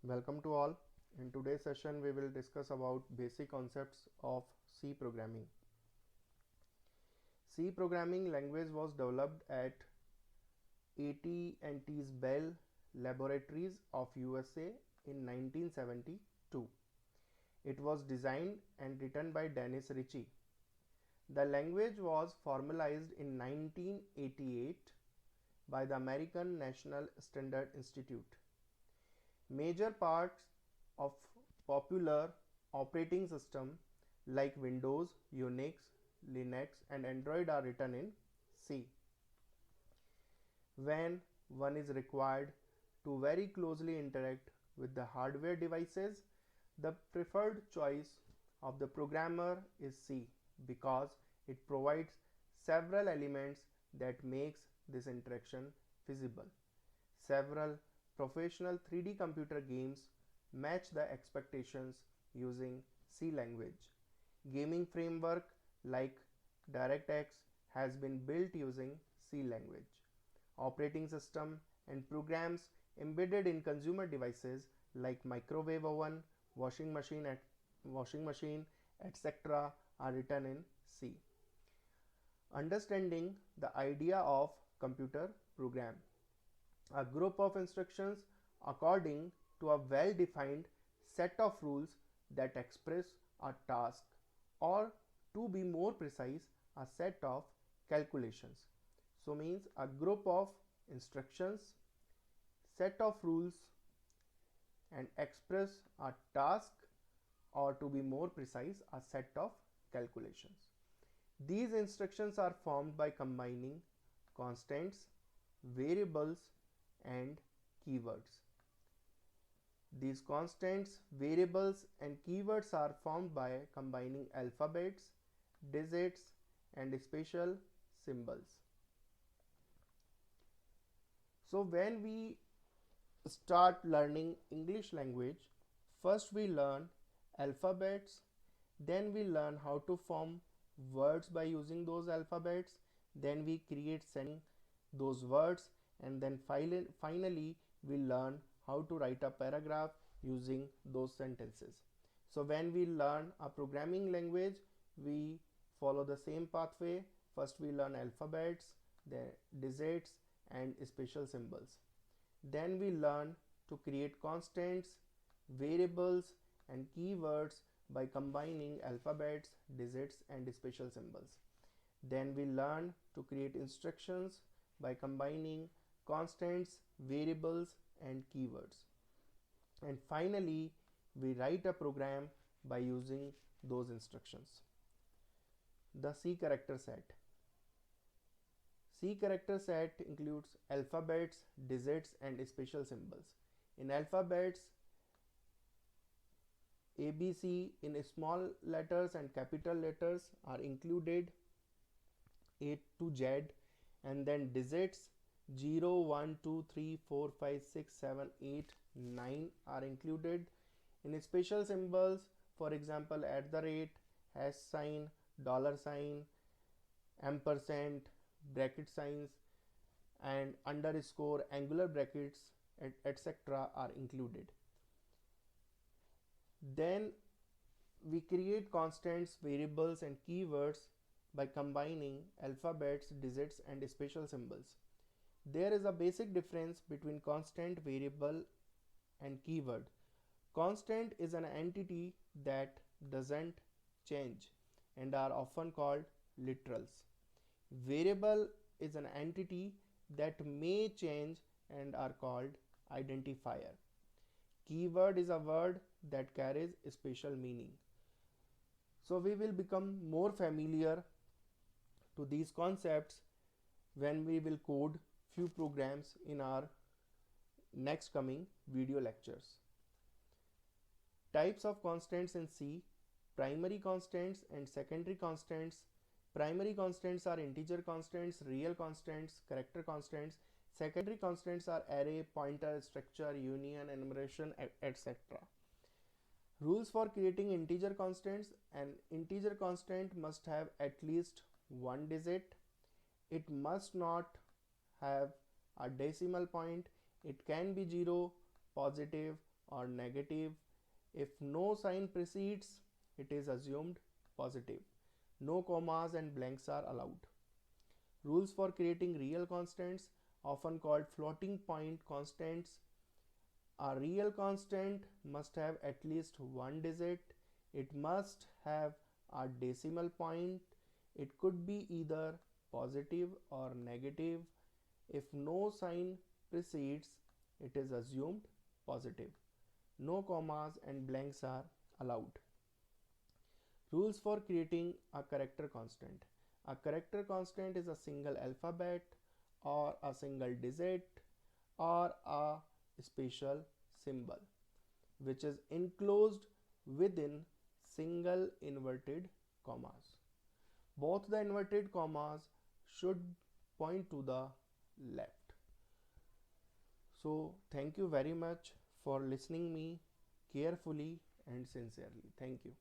Welcome to all. In today's session, we will discuss about basic concepts of C programming. C programming language was developed at AT&T's Bell Laboratories of USA in 1972. It was designed and written by Dennis Ritchie. The language was formalized in 1988 by the American National Standard Institute. Major parts of popular operating system like Windows, Unix, Linux and Android are written in C. When one is required to very closely interact with the hardware devices, the preferred choice of the programmer is C because it provides several elements that makes this interaction feasible. Several professional 3D computer games match the expectations using C language. Gaming framework like DirectX has been built using C language. Operating system and programs embedded in consumer devices like microwave oven, washing machine, etc. are written in C. Understanding the idea of computer program. A group of instructions according to a well-defined set of rules that express a task, or to be more precise, a set of calculations. So means a group of instructions, set of rules and express a task, or to be more precise, a set of calculations. These instructions are formed by combining constants, variables and keywords. These constants, variables and keywords are formed by combining alphabets, digits and special symbols. So when we start learning English language, first we learn alphabets, then we learn how to form words by using those alphabets, then we create those words, and then finally we learn how to write a paragraph using those sentences. So when we learn a programming language, we follow the same pathway. First we learn alphabets, then digits and special symbols. Then we learn to create constants, variables and keywords by combining alphabets, digits and special symbols. Then we learn to create instructions by combining constants, variables and keywords. And finally, we write a program by using those instructions. The C character set. C character set includes alphabets, digits and special symbols. In alphabets, ABC in small letters and capital letters are included, A to Z, and then digits 0, 1, 2, 3, 4, 5, 6, 7, 8, 9 are included. In special symbols, for example, at the rate, hash sign, dollar sign, ampersand, bracket signs and underscore, angular brackets, etc. are included. Then we create constants, variables and keywords by combining alphabets, digits and special symbols. There is a basic difference between constant, variable and keyword. Constant is an entity that doesn't change and are often called literals. Variable is an entity that may change and are called identifier. Keyword is a word that carries special meaning. So we will become more familiar to these concepts when we will code few programs in our next coming video lectures. Types of constants in C: primary constants and secondary constants. Primary constants are integer constants, real constants, character constants. Secondary constants are array, pointer, structure, union, enumeration, etc. Rules for creating integer constants: an integer constant must have at least one digit. It must not have a decimal point. It can be 0, positive or negative. If no sign precedes, it is assumed positive. No commas and blanks are allowed. Rules for creating real constants, often called floating point constants. A real constant must have at least one digit. It must have a decimal point. It could be either positive or negative. If no sign precedes, it is assumed positive. No commas and blanks are allowed. Rules for creating a character constant. A character constant is a single alphabet or a single digit or a special symbol which is enclosed within single inverted commas. Both the inverted commas should point to the left. So thank you very much for listening me carefully and sincerely. Thank you.